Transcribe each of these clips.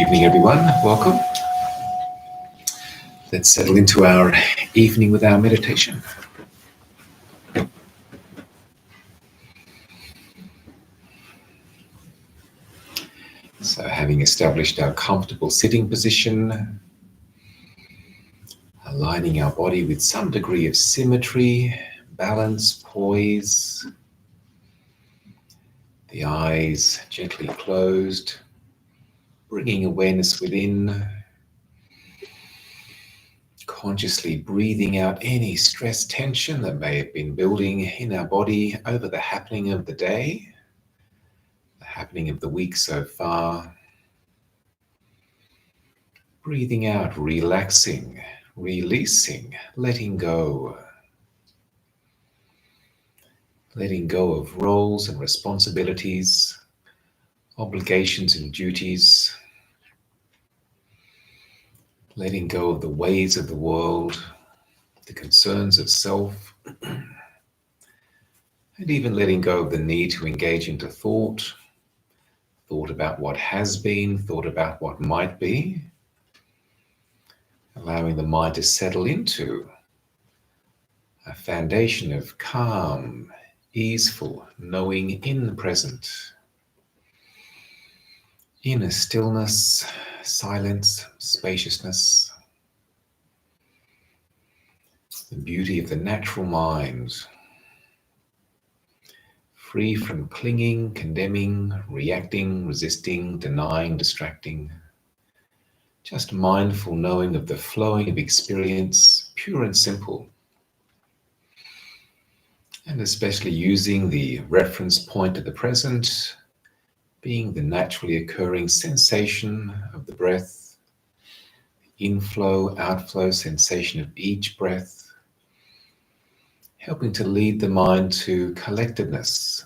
evening, everyone. Welcome. Let's settle into our evening with our meditation. So, having established our comfortable sitting position, aligning our body with some degree of symmetry, balance, poise, the eyes gently closed, bringing awareness within, consciously breathing out any stress tension that may have been building in our body over the happening of the day, the happening of the week so far. Breathing out, relaxing, releasing, letting go. Letting go of roles and responsibilities, obligations and duties. Letting go of the ways of the world, the concerns of self, and even letting go of the need to engage into thought about what has been, thought about what might be, allowing the mind to settle into a foundation of calm, easeful knowing in the present, inner stillness, silence, spaciousness, the beauty of the natural mind, free from clinging, condemning, reacting, resisting, denying, distracting. Just mindful knowing of the flowing of experience, pure and simple. And especially using the reference point of the present, being the naturally occurring sensation of the breath, inflow, outflow sensation of each breath, helping to lead the mind to collectedness,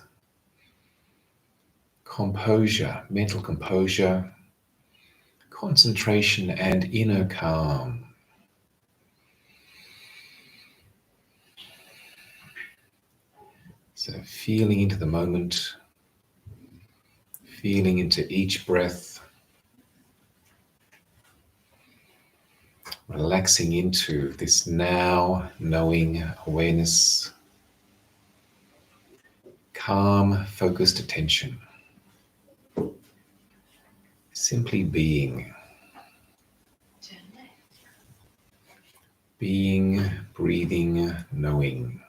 composure, mental composure, concentration, and inner calm. So feeling into the moment, feeling into each breath, relaxing into this now knowing awareness, calm, focused attention, simply being, breathing, knowing.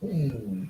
Hmm.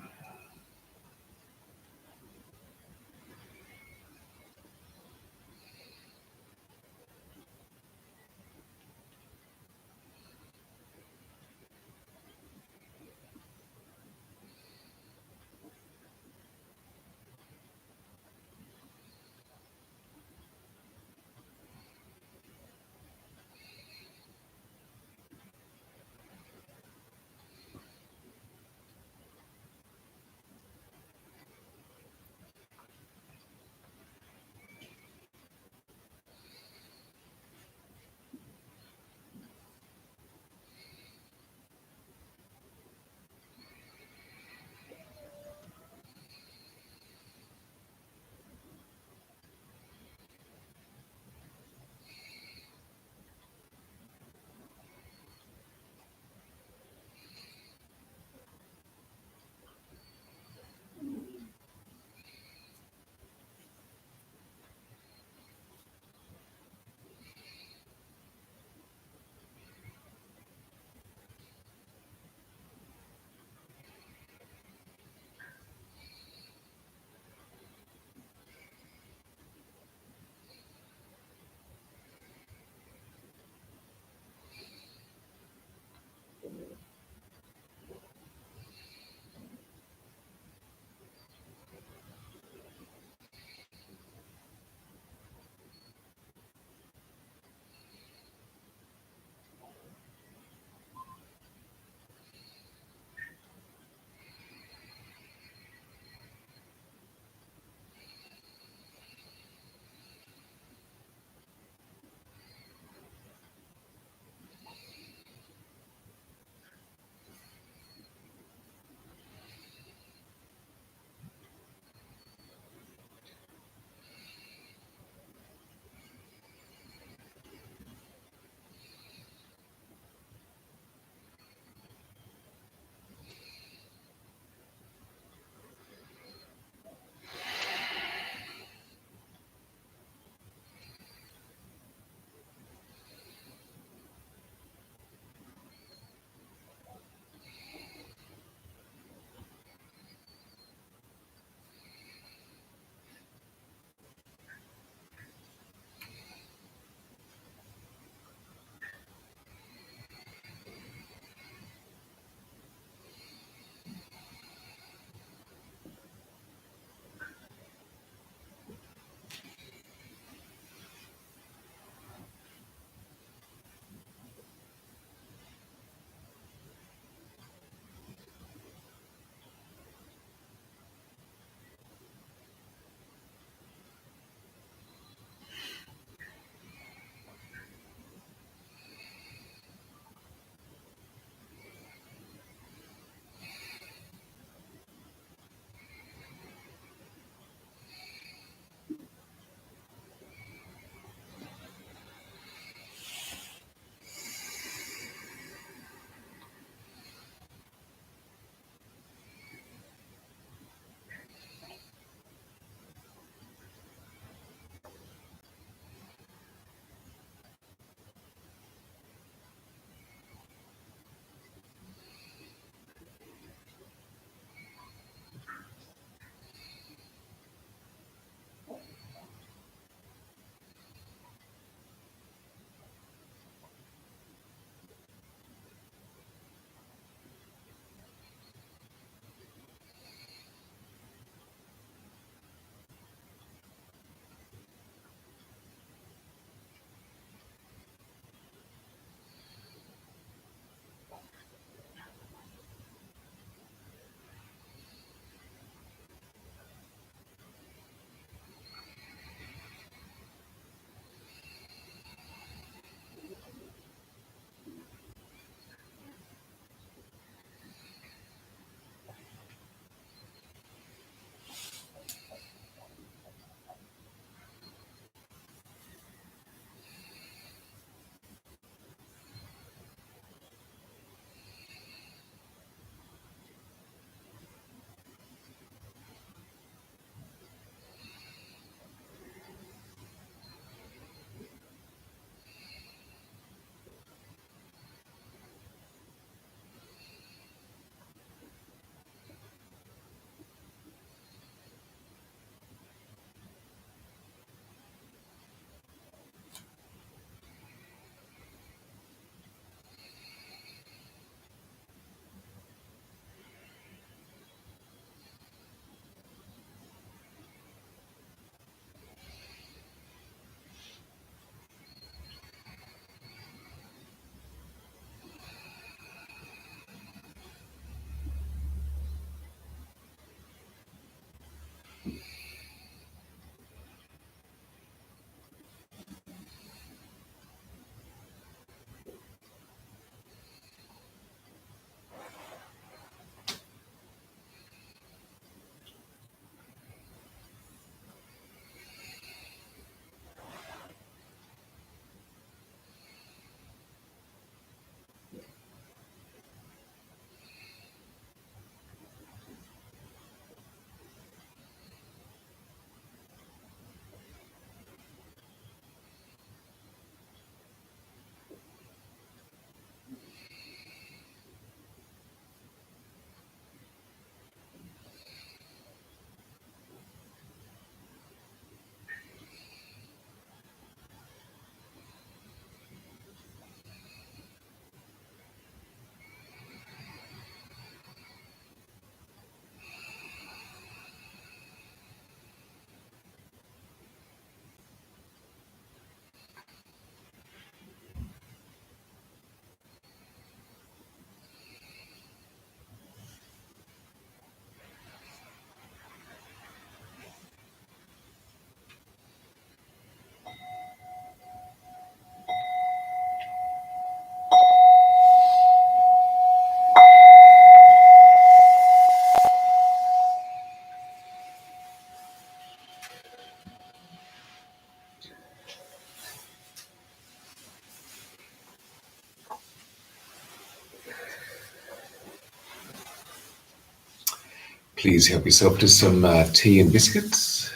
Please help yourself to some tea and biscuits.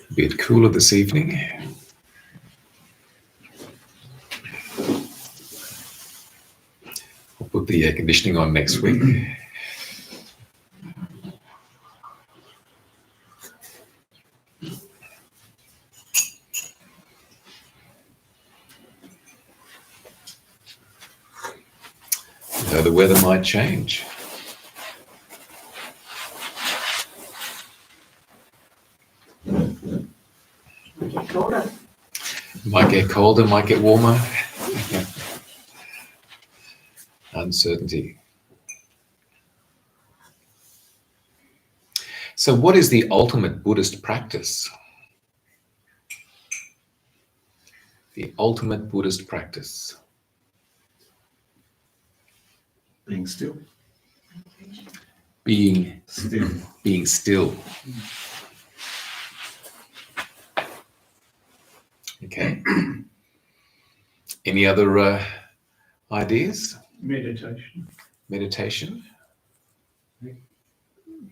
A bit cooler this evening. I'll put the air conditioning on next week. So the weather might change. Might get colder, might get warmer. Uncertainty. So what is the ultimate Buddhist practice? The ultimate Buddhist practice. Being still. Being Still. Being still. Okay. Any other ideas? Meditation. Meditation?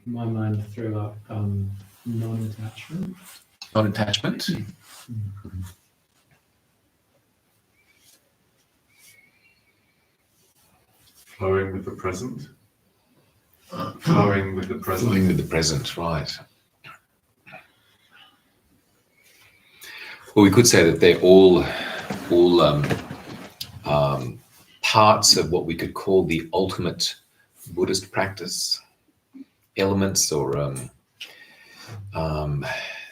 My mind threw up non-attachment. Non-attachment? Flowing with the present. Flowing with the present. Flowing with the present, right. Well, we could say that they're all parts of what we could call the ultimate Buddhist practice, elements or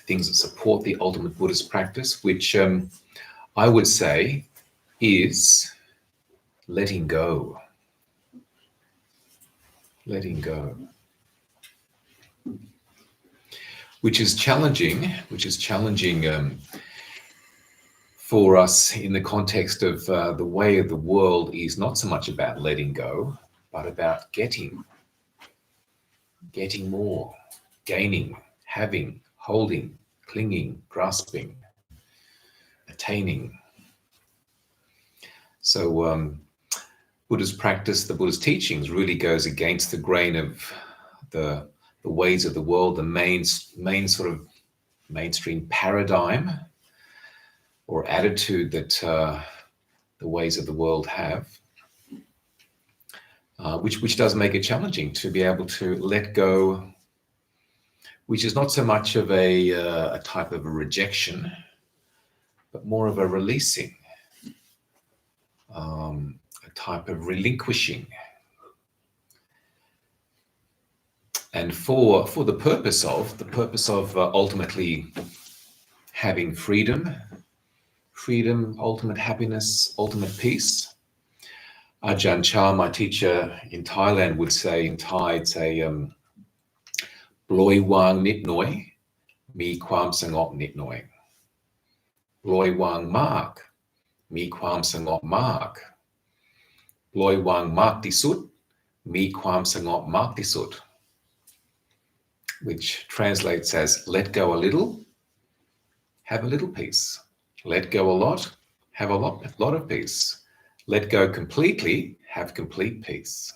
things that support the ultimate Buddhist practice, which I would say is letting go. Letting go. Which is challenging for us in the context of the way of the world is not so much about letting go, but about getting more, gaining, having, holding, clinging, grasping, attaining. So Buddha's practice, the Buddha's teachings really goes against the grain of the ways of the world, the main sort of mainstream paradigm or attitude that the ways of the world have, which does make it challenging to be able to let go, which is not so much of a type of a rejection, but more of a releasing, a type of relinquishing. And for the purpose of ultimately having freedom, ultimate happiness, ultimate peace. Ajahn Chah, my teacher in Thailand, would say in Thai, it's a Ploi wang nit noi, mi kwam sangop nit noi. Ploi wang mak, mi kwam sangop mak. Ploi wang mak tisut, mi kwam sangop mak tisut. Which translates as let go a little, have a little peace. Let go a lot, have a lot of peace. Let go completely, have complete peace.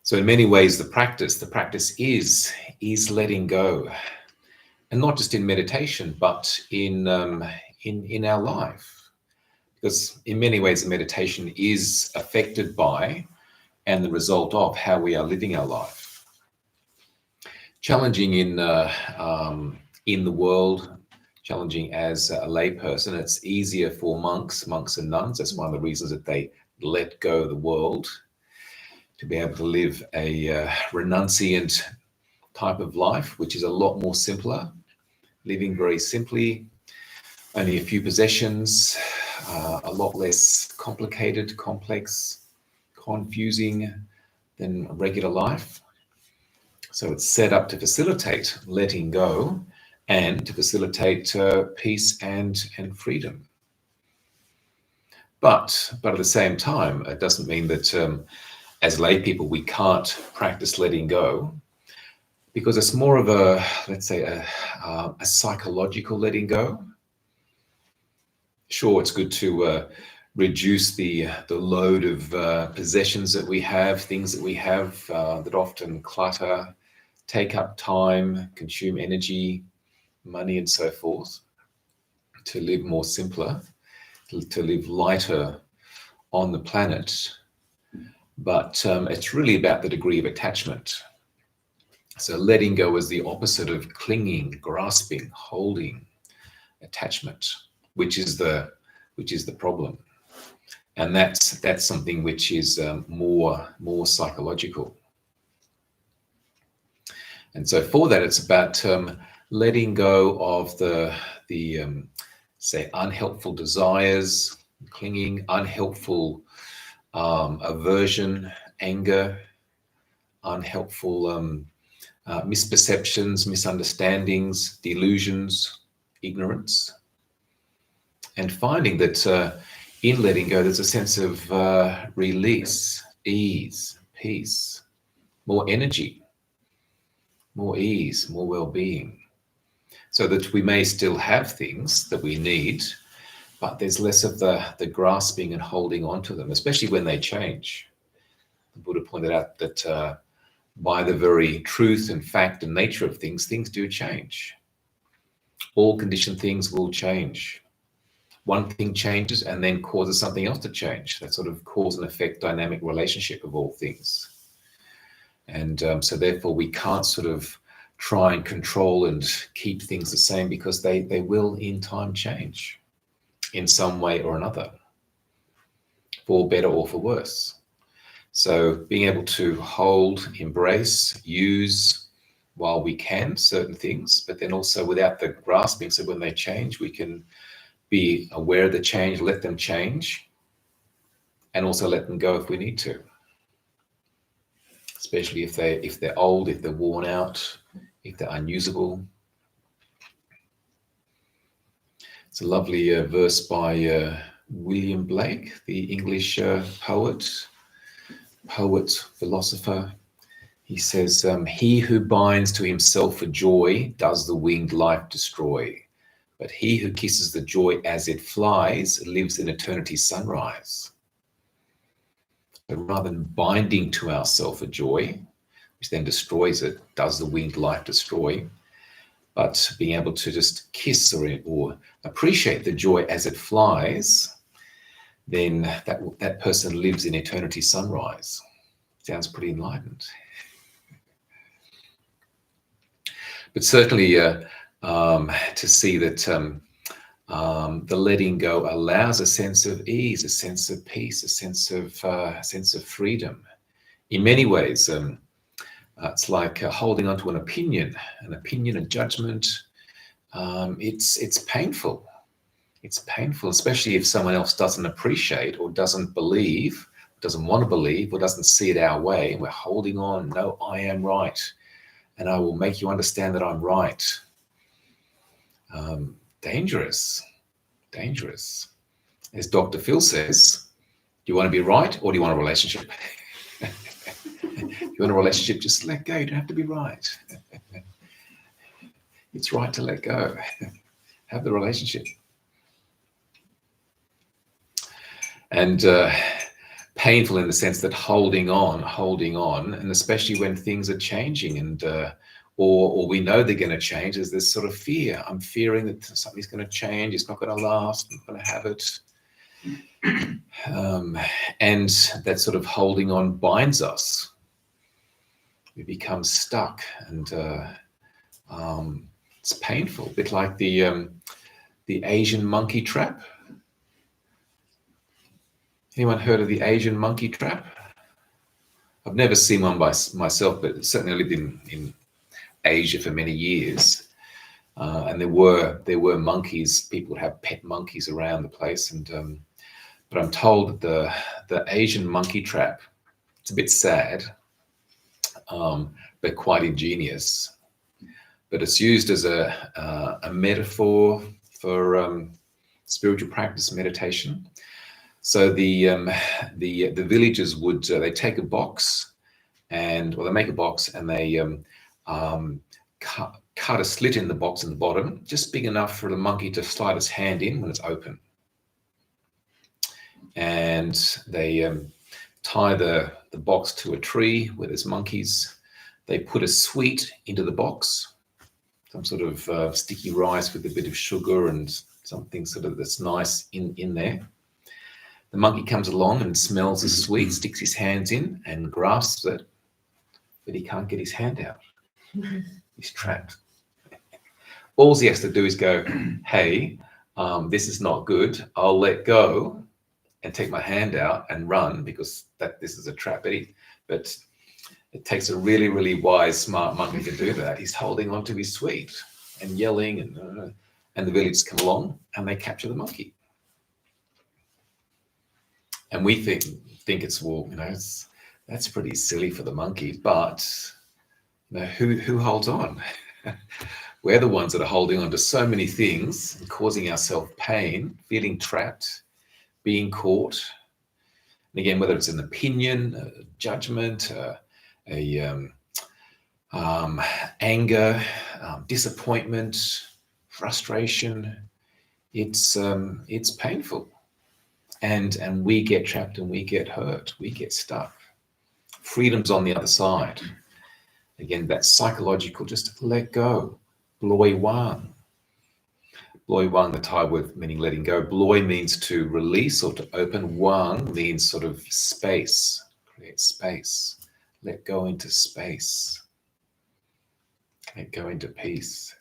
So in many ways, the practice is letting go, and not just in meditation, but in our life. because in many ways the meditation is affected by and the result of how we are living our life. Challenging in the world, challenging as a layperson. It's easier for monks and nuns. That's one of the reasons that they let go of the world, to be able to live a renunciant type of life, which is a lot more simpler, living very simply, only a few possessions, a lot less complicated, complex, confusing than regular life. So it's set up to facilitate letting go and to facilitate peace and freedom. But at the same time, it doesn't mean that as lay people we can't practice letting go, because it's more of a, let's say, a psychological letting go. Sure, it's good to reduce the load of possessions that we have, things that we have that often clutter, take up time, consume energy, money, and so forth, to live more simpler, to live lighter on the planet. But it's really about the degree of attachment. So letting go is the opposite of clinging, grasping, holding, attachment, which is the problem. And that's something which is more psychological. And so for that, it's about letting go of the say unhelpful desires, clinging, unhelpful aversion, anger, unhelpful misperceptions, misunderstandings, delusions, ignorance, and finding that in letting go, there's a sense of release, ease, peace, more energy, more ease, more well-being, so that we may still have things that we need, but there's less of the grasping and holding on to them, especially when they change. The Buddha pointed out that by the very truth and fact and nature of things, things do change. All conditioned things will change. One thing changes and then causes something else to change. That sort of cause and effect dynamic relationship of all things. And so therefore we can't sort of try and control and keep things the same, because they will in time change in some way or another, for better or for worse. So being able to hold, embrace, use while we can certain things, but then also without the grasping. So when they change, we can be aware of the change, let them change, and also let them go if we need to. Especially if they're old, if they're worn out, if they're unusable. It's a lovely verse by William Blake, the English poet, philosopher. He says, "He who binds to himself a joy does the winged life destroy. But he who kisses the joy as it flies lives in eternity's sunrise." So rather than binding to ourselves a joy, which then destroys it, does the winged life destroy, but being able to just kiss or appreciate the joy as it flies, then that person lives in eternity's sunrise. Sounds pretty enlightened. But certainly to see that the letting go allows a sense of ease, a sense of peace, a sense of freedom. In many ways, it's like holding on to an opinion, a judgment. It's painful. It's painful, especially if someone else doesn't appreciate or doesn't believe, doesn't want to believe, or doesn't see it our way. And we're holding on. No, I am right, and I will make you understand that I'm right. Dangerous. As Dr. Phil says, do you want to be right or do you want a relationship? If you want a relationship, just let go. You don't have to be right. It's right to let go. Have the relationship. And painful in the sense that holding on, and especially when things are changing and or we know they're going to change, there's this sort of fear. I'm fearing that something's going to change. It's not going to last. I'm not going to have it. And that sort of holding on binds us. We become stuck, and it's painful. A bit like the Asian monkey trap. Anyone heard of the Asian monkey trap? I've never seen one by myself, but certainly lived in Asia for many years. And there were monkeys. People would have pet monkeys around the place, and but I'm told that the Asian monkey trap, it's a bit sad, but quite ingenious. But it's used as a metaphor for spiritual practice, meditation. So the villagers would they take a box, they make a box, and they cut a slit in the box in the bottom, just big enough for the monkey to slide its hand in when it's open. And they tie the box to a tree where there's monkeys. They put a sweet into the box, some sort of sticky rice with a bit of sugar and something sort of that's nice in there. The monkey comes along and smells the sweet, sticks his hands in and grasps it, but he can't get his hand out. He's trapped. All he has to do is go, hey, this is not good. I'll let go and take my hand out and run because this is a trap. But it takes a really, really wise, smart monkey to do that. He's holding onto his sweet and yelling, and the villagers come along and they capture the monkey. And we think it's, well, that's pretty silly for the monkey, but who holds on? We're the ones that are holding on to so many things and causing ourselves pain, feeling trapped, being caught. And again, whether it's an opinion, a judgment, anger, disappointment, frustration, it's painful. And we get trapped and we get hurt, we get stuck. Freedom's on the other side. Again, that psychological, just let go. Bloy wang. Bloy wang, the Thai word meaning letting go. Bloy means to release or to open. Wang means sort of space, create space. Let go into space. Let go into peace.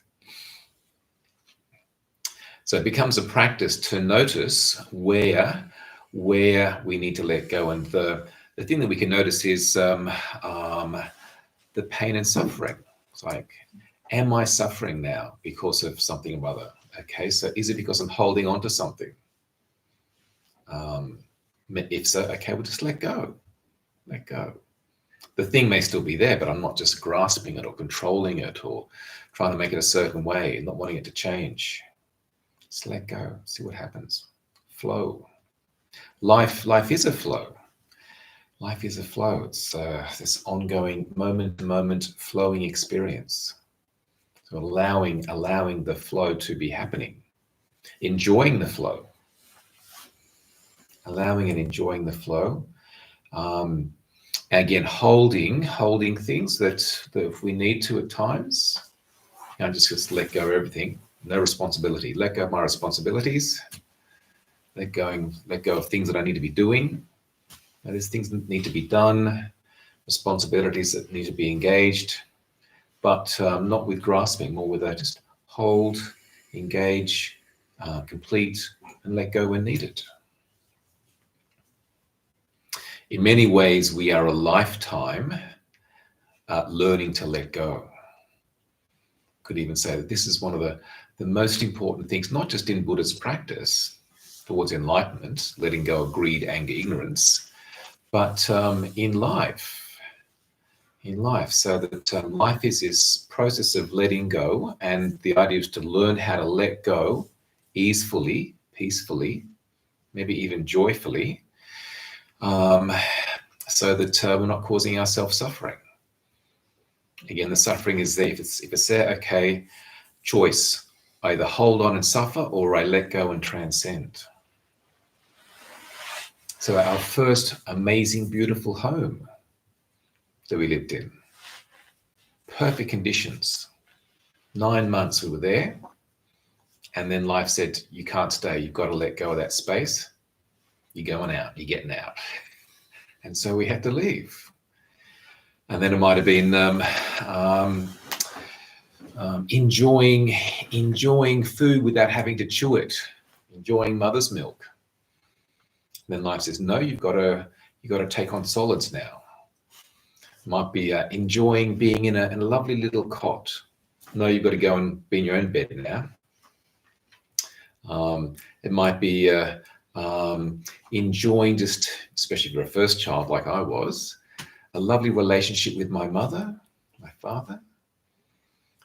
So it becomes a practice to notice where we need to let go. And the thing that we can notice is the pain and suffering. It's like, am I suffering now because of something or other? Okay, so is it because I'm holding on to something? If so, okay, we'll just let go. Let go. The thing may still be there, but I'm not just grasping it or controlling it or trying to make it a certain way, not wanting it to change. Just let go, see what happens. Flow. Life is a flow. Life is a flow. It's this ongoing moment-to-moment flowing experience. So allowing the flow to be happening. Enjoying the flow. Allowing and enjoying the flow. Again, holding things that if we need to at times. Just let go of everything. No responsibility. Let go of my responsibilities. Let go of things that I need to be doing. There's things that need to be done, responsibilities that need to be engaged, but not with grasping, more with just hold, engage, complete, and let go when needed. In many ways, we are a lifetime learning to let go. Could even say that this is one of the most important things, not just in Buddhist practice towards enlightenment, letting go of greed, anger, ignorance, but in life, so that life is this process of letting go, and the idea is to learn how to let go easefully, peacefully, maybe even joyfully, so that we're not causing ourselves suffering. Again, the suffering is there. If it's there, okay, choice. I either hold on and suffer, or I let go and transcend. So our first amazing, beautiful home that we lived in, perfect conditions. 9 months we were there, and then life said, you can't stay. You've got to let go of that space. You're going out, you're getting out. And so we had to leave. And then it might have been enjoying food without having to chew it, enjoying mother's milk. And then life says, no, you've got to take on solids now. It might be enjoying being in a lovely little cot. No, you've got to go and be in your own bed now. It might be enjoying, just especially for a first child like I was, a lovely relationship with my mother, my father.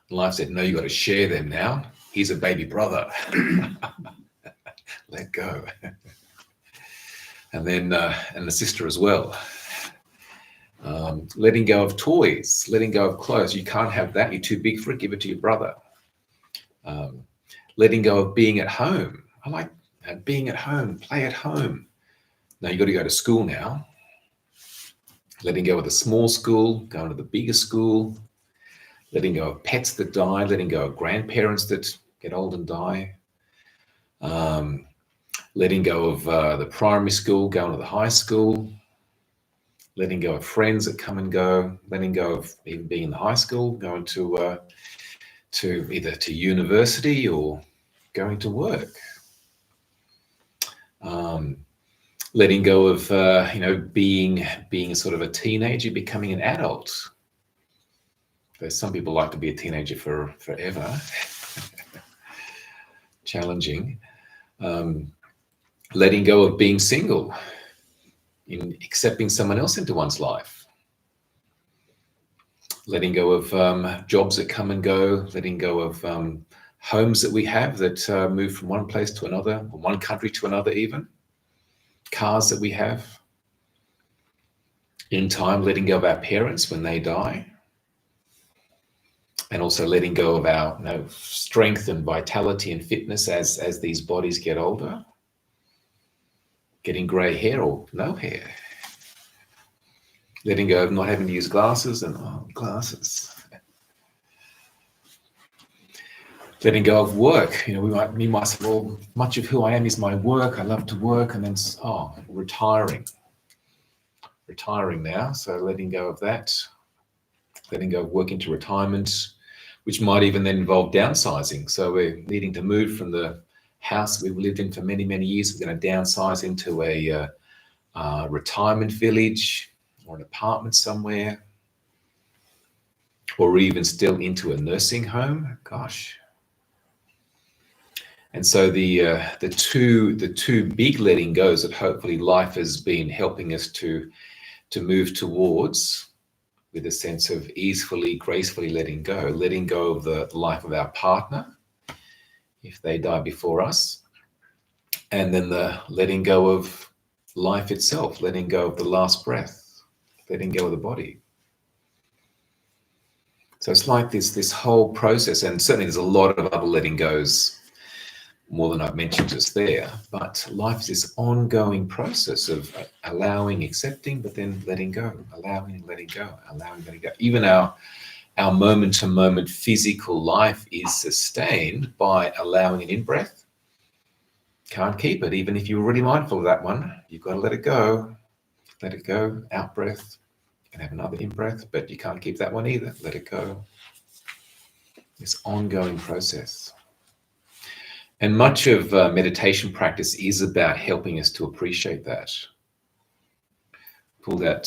And life said, no, you've got to share them now. He's a baby brother. Let go. And then, and the sister as well. Letting go of toys, letting go of clothes. You can't have that. You're too big for it. Give it to your brother. Letting go of being at home. I like being at home, play at home. Now you've got to go to school now. Letting go of the small school, going to the bigger school. Letting go of pets that die, letting go of grandparents that get old and die. Letting go of the primary school, going to the high school. Letting go of friends that come and go. Letting go of even being in the high school, going to either to university or going to work. Letting go of being sort of a teenager, becoming an adult. Though some people like to be a teenager forever. Challenging. Letting go of being single, in accepting someone else into one's life. Letting go of jobs that come and go. Letting go of homes that we have that move from one place to another, or one country to another even. Cars that we have. In time, letting go of our parents when they die. And also letting go of our strength and vitality and fitness as these bodies get older. Getting grey hair or no hair. Letting go of not having to use glasses and glasses. Letting go of work. We might say, well, much of who I am is my work. I love to work. And then, retiring. Retiring now. So letting go of that. Letting go of work into retirement, which might even then involve downsizing. So we're needing to move from the house we've lived in for many, many years. We're going to downsize into a retirement village or an apartment somewhere, or even still into a nursing home. Gosh. And so the two big letting goes that hopefully life has been helping us to move towards, with a sense of easefully, gracefully letting go of the life of our partner if they die before us, and then the letting go of life itself, letting go of the last breath, letting go of the body. So it's like this whole process, and certainly there's a lot of other letting goes, more than I've mentioned just there, but life is this ongoing process of allowing, accepting, but then letting go, allowing and letting go, allowing and letting go. Even our moment-to-moment physical life is sustained by allowing an in-breath. Can't keep it, even if you're really mindful of that one. You've got to let it go, out-breath. You can have another in-breath, but you can't keep that one either. Let it go. This ongoing process. And much of meditation practice is about helping us to appreciate that. Pull that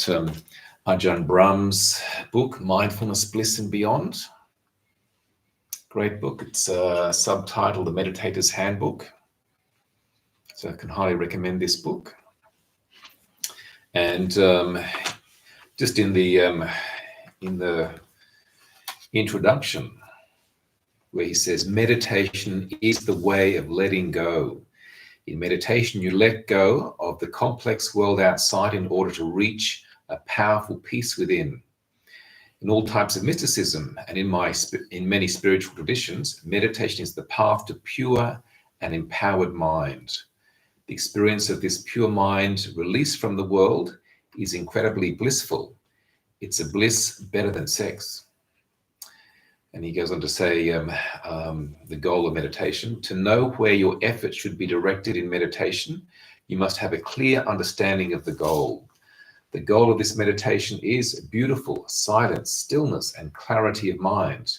Ajahn Brahm's book, Mindfulness, Bliss and Beyond. Great book. It's subtitled The Meditator's Handbook. So I can highly recommend this book. And just in the introduction, where he says, meditation is the way of letting go. In meditation, you let go of the complex world outside in order to reach a powerful peace within. In all types of mysticism and in many spiritual traditions, meditation is the path to pure and empowered mind. The experience of this pure mind released from the world is incredibly blissful. It's a bliss better than sex. And he goes on to say the goal of meditation: to know where your effort should be directed in meditation, you must have a clear understanding of the goal. The goal of this meditation is beautiful silence, stillness, and clarity of mind.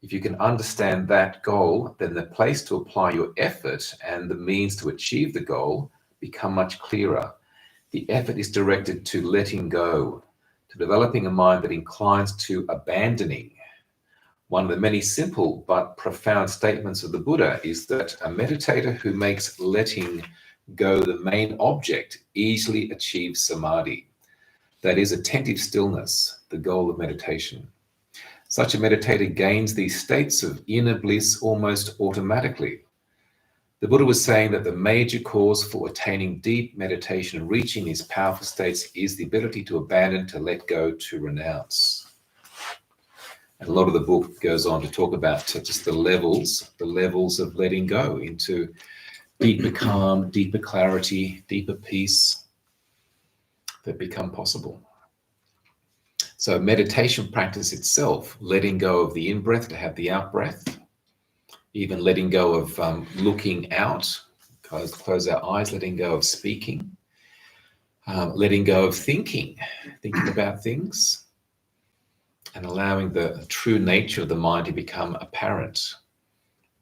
If you can understand that goal, then the place to apply your effort and the means to achieve the goal become much clearer. The effort is directed to letting go, to developing a mind that inclines to abandoning. One of the many simple but profound statements of the Buddha is that a meditator who makes letting go the main object easily achieves samadhi. That is attentive stillness, the goal of meditation. Such a meditator gains these states of inner bliss almost automatically. The Buddha was saying that the major cause for attaining deep meditation and reaching these powerful states is the ability to abandon, to let go, to renounce. And a lot of the book goes on to talk about just the levels of letting go into deeper calm, deeper clarity, deeper peace that become possible. So meditation practice itself, letting go of the in-breath to have the out-breath, even letting go of looking out, close our eyes, letting go of speaking, letting go of thinking about things, and allowing the true nature of the mind to become apparent.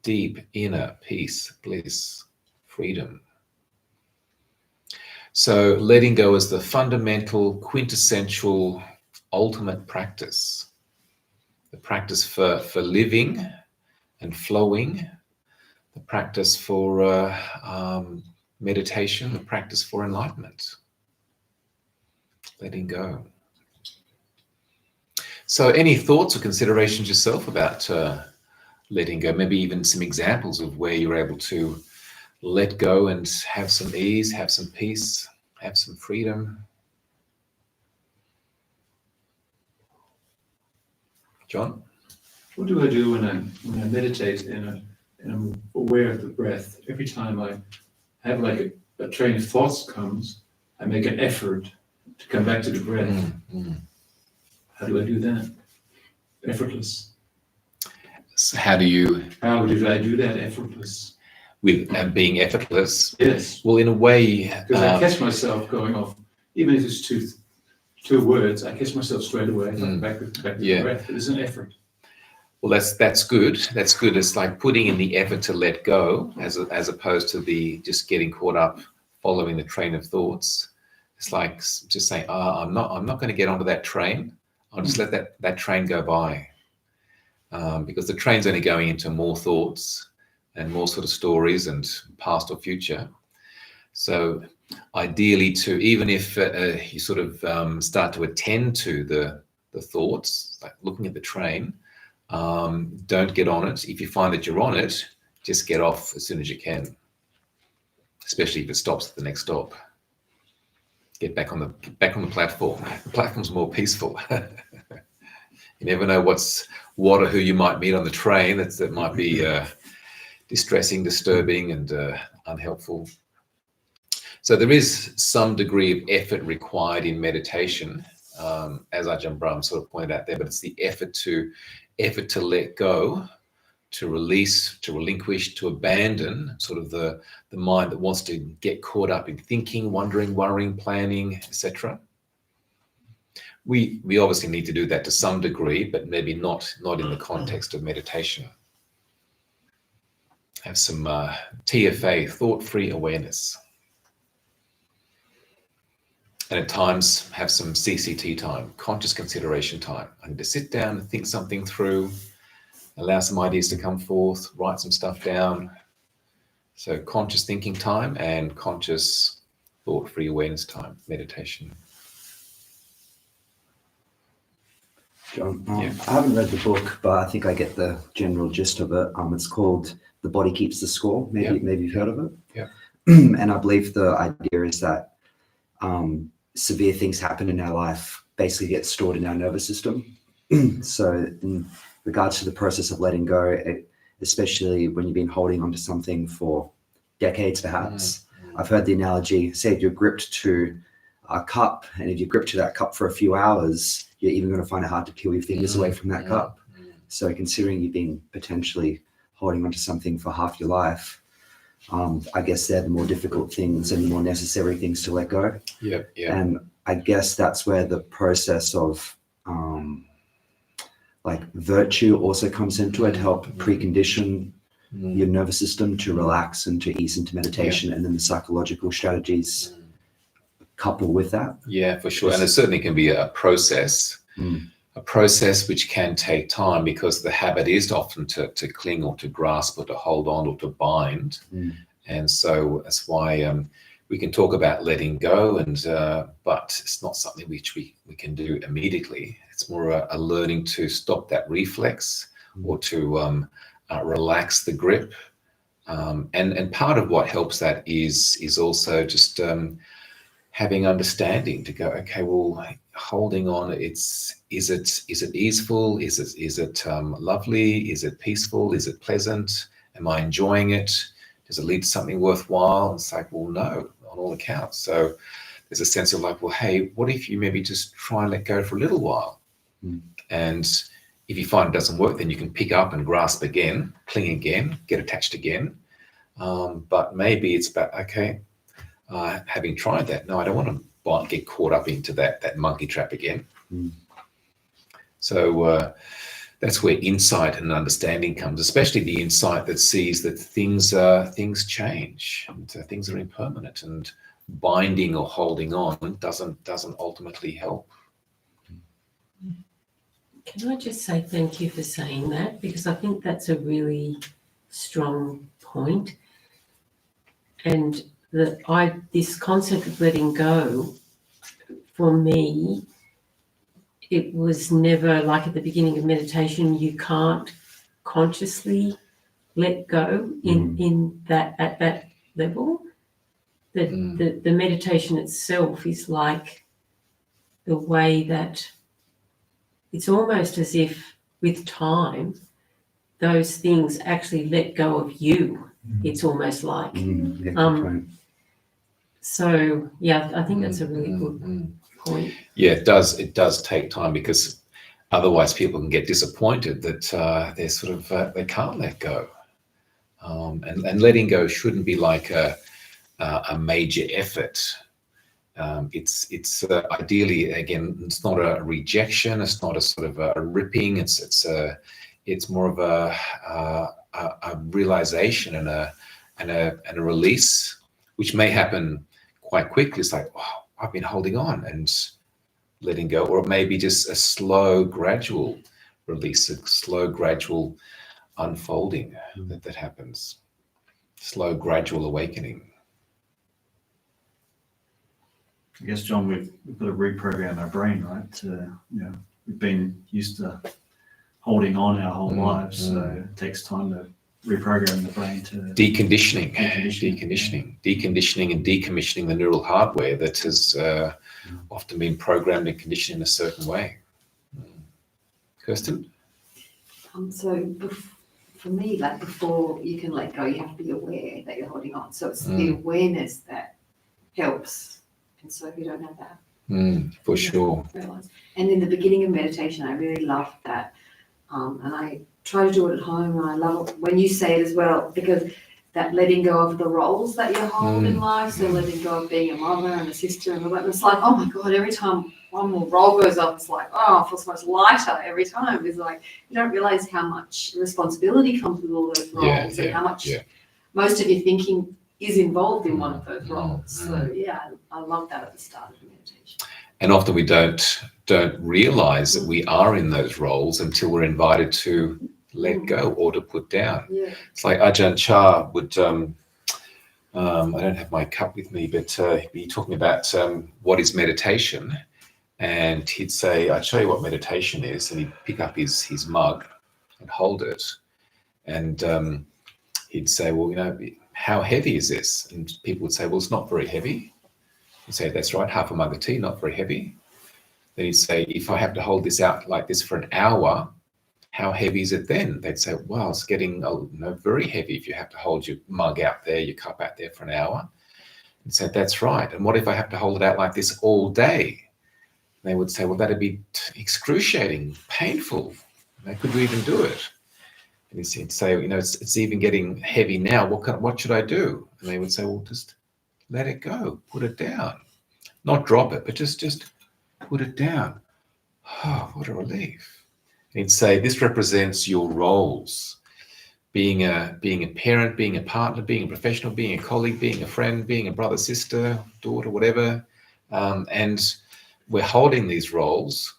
Deep inner peace, bliss, freedom. So letting go is the fundamental, quintessential, ultimate practice. The practice for living and flowing, the practice for meditation, the practice for enlightenment. Letting go. So any thoughts or considerations yourself about letting go? Maybe even some examples of where you're able to let go and have some ease, have some peace, have some freedom. John? What do I do when I meditate and I'm aware of the breath? Every time I have like a train of thoughts comes, I make an effort to come back to the breath. How do I do that? Effortless. So how did I do that effortless? With being effortless? Yes. Well, in a way, because I catch myself going off, even if it's two words, I catch myself straight away. Back to the breath. It is an effort. Well, that's good. That's good. It's like putting in the effort to let go, as opposed to the just getting caught up following the train of thoughts. It's like just saying, I'm not going to get onto that train. I'll just let that train go by, because the train's only going into more thoughts and more sort of stories and past or future. So ideally, even if you sort of start to attend to the thoughts, like looking at the train, don't get on it. If you find that you're on it, just get off as soon as you can, especially if it stops at the next stop. Get back on the platform. The platform's more peaceful. You never know what or who you might meet on the train that might be distressing, disturbing, and unhelpful. So there is some degree of effort required in meditation, as Ajahn Brahm sort of pointed out there, but it's the effort to let go, to release, to relinquish, to abandon sort of the mind that wants to get caught up in thinking, wondering, worrying, planning, etc. We obviously need to do that to some degree, but maybe not in the context of meditation. Have some TFA, thought-free awareness. And at times have some CCT time, conscious consideration time. I need to sit down and think something through, allow some ideas to come forth, write some stuff down. So conscious thinking time and conscious thought-free awareness time, meditation. John, I haven't read the book, but I think I get the general gist of it. It's called The Body Keeps the Score. Maybe you've heard of it. Yeah. And I believe the idea is that severe things happen in our life basically get stored in our nervous system. So in regards to the process of letting go, especially when you've been holding onto something for decades, perhaps, I've heard the analogy, say if you're gripped to a cup, and if you're gripped to that cup for a few hours, you're even going to find it hard to peel your fingers away from that cup. So considering you've been potentially holding onto something for half your life, I guess they're the more difficult things and the more necessary things to let go. Yeah. And I guess that's where the process of like virtue also comes into it, help precondition your nervous system to relax and to ease into meditation, and then the psychological strategies couple with that. Yeah, for sure. And it certainly can be a process. A process which can take time, because the habit is often to cling or to grasp or to hold on or to bind. And so that's why we can talk about letting go, but it's not something which we can do immediately. It's more a learning to stop that reflex or to relax the grip. And part of what helps that is also just having understanding to go, okay, well, holding on, is it easeful? Is it lovely? Is it peaceful? Is it pleasant? Am I enjoying it? Does it lead to something worthwhile? It's like, well, no, on all accounts. So there's a sense of like, well, hey, what if you maybe just try and let go for a little while? And if you find it doesn't work, then you can pick up and grasp again, cling again, get attached again. But maybe it's about, okay, having tried that, no, I don't want to get caught up into that monkey trap again. So that's where insight and understanding comes, especially the insight that sees that things change, and things are impermanent, and binding or holding on doesn't ultimately help. Can I just say thank you for saying that, because I think that's a really strong point. And this concept of letting go, for me, it was never like at the beginning of meditation, you can't consciously let go in that at that level. The meditation itself is like the way that it's almost as if with time those things actually let go of you. It's almost like so yeah, I think that's a really good point. Yeah, it does take time, because otherwise people can get disappointed that they're sort of they can't let go, and letting go shouldn't be like a major effort. It's ideally, again, it's not a rejection, it's not a sort of a ripping, it's more of a realization and a release, which may happen quite quickly. It's like, wow, I've been holding on, and letting go. Or it may be just a slow, gradual release, a slow, gradual unfolding that happens. Slow, gradual awakening. I guess, John, we've got to reprogram our brain, right? We've been used to holding on our whole lives, so it takes time to reprogram the brain to deconditioning and decommissioning the neural hardware that has often been programmed and conditioned in a certain way. Kirsten? For me, like before you can let go, you have to be aware that you're holding on. So it's the awareness that helps. And so if you don't have that, for sure. Realize. And in the beginning of meditation, I really loved that. And I try to do it at home, and I love it when you say it as well, because that letting go of the roles that you hold in life, so letting go of being a mother and a sister and all that, it's like, oh my God, every time one more role goes up, it's like, oh, I feel so much lighter every time. It's like, you don't realize how much responsibility comes with all those roles and how much most of your thinking is involved in one of those roles. So yeah, I love that at the start of the meditation. And often we don't realize that we are in those roles until we're invited to let go or to put down. Yeah. It's like Ajahn Chah would, I don't have my cup with me, but he'd be talking about what is meditation. And he'd say, I'll show you what meditation is. And he'd pick up his mug and hold it. And he'd say, well, how heavy is this? And people would say, well, it's not very heavy. He'd say, that's right, half a mug of tea, not very heavy. Then he'd say, if I have to hold this out like this for an hour, how heavy is it then? They'd say, well, it's getting very heavy if you have to hold your mug out there, your cup out there for an hour. And said, that's right. And what if I have to hold it out like this all day? They would say, well, that'd be excruciating, painful. Could we even do it? And he'd say, it's even getting heavy now. What should I do? And they would say, well, just let it go, put it down, not drop it, but just put it down. Oh, what a relief. And he'd say, this represents your roles. Being a parent, being a partner, being a professional, being a colleague, being a friend, being a brother, sister, daughter, whatever. And we're holding these roles,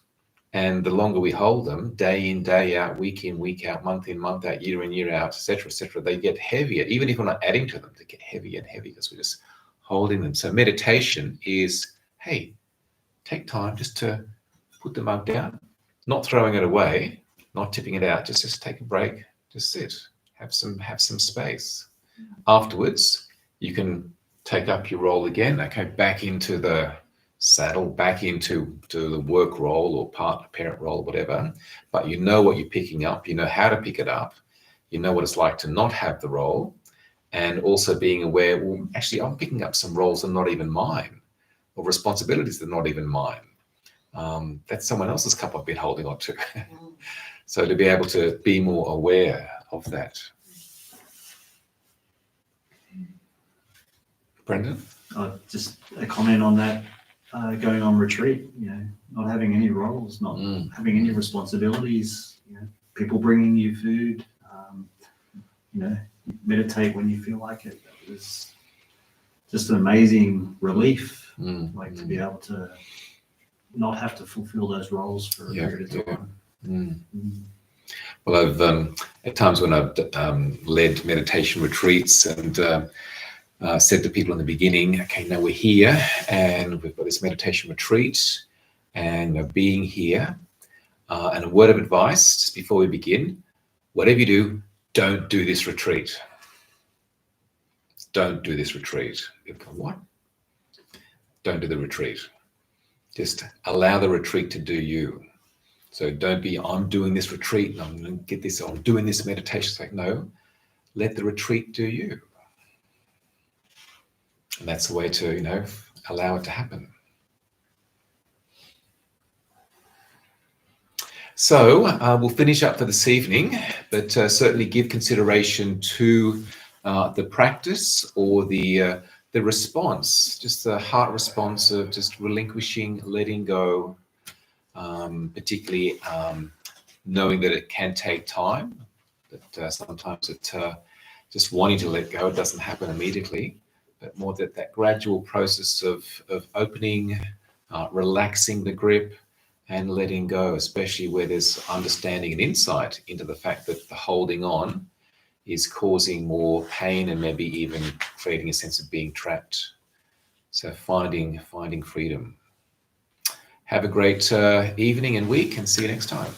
and the longer we hold them, day in, day out, week in, week out, month in, month out, year in, year out, etc., they get heavier. Even if we're not adding to them, they get heavier and heavier because we're just holding them. So meditation is, hey, take time just to put the mug down, not throwing it away, not tipping it out, just take a break, just sit. Have some space. Afterwards, you can take up your role again. Okay, back into the saddle, back into the work role or partner, parent role, whatever. But you know what you're picking up. You know how to pick it up. You know what it's like to not have the role, and also being aware. Well, actually, I'm picking up some roles that are not even mine, or responsibilities that are not even mine. That's someone else's cup I've been holding on to. So to be able to be more aware of that. Brendan? Just a comment on that, going on retreat, not having any roles, not having any responsibilities, people bringing you food, meditate when you feel like it. It was just an amazing relief, to be able to not have to fulfill those roles for a period of time. Well, I've at times when I've led meditation retreats and said to people in the beginning, okay, now we're here and we've got this meditation retreat and being here, and a word of advice just before we begin, whatever you do, don't do this retreat. Don't do this retreat. What? Don't do the retreat. Just allow the retreat to do you. So don't be, I'm doing this retreat and I'm going to get this, I'm doing this meditation. It's like, no, let the retreat do you. And that's the way to, allow it to happen. So we'll finish up for this evening, but certainly give consideration to the practice or the response, just the heart response of just relinquishing, letting go, particularly knowing that it can take time, that sometimes it just wanting to let go, it doesn't happen immediately, but more that gradual process of opening, relaxing the grip and letting go, especially where there's understanding and insight into the fact that the holding on is causing more pain and maybe even creating a sense of being trapped. So finding freedom. Have a great evening and week, and see you next time.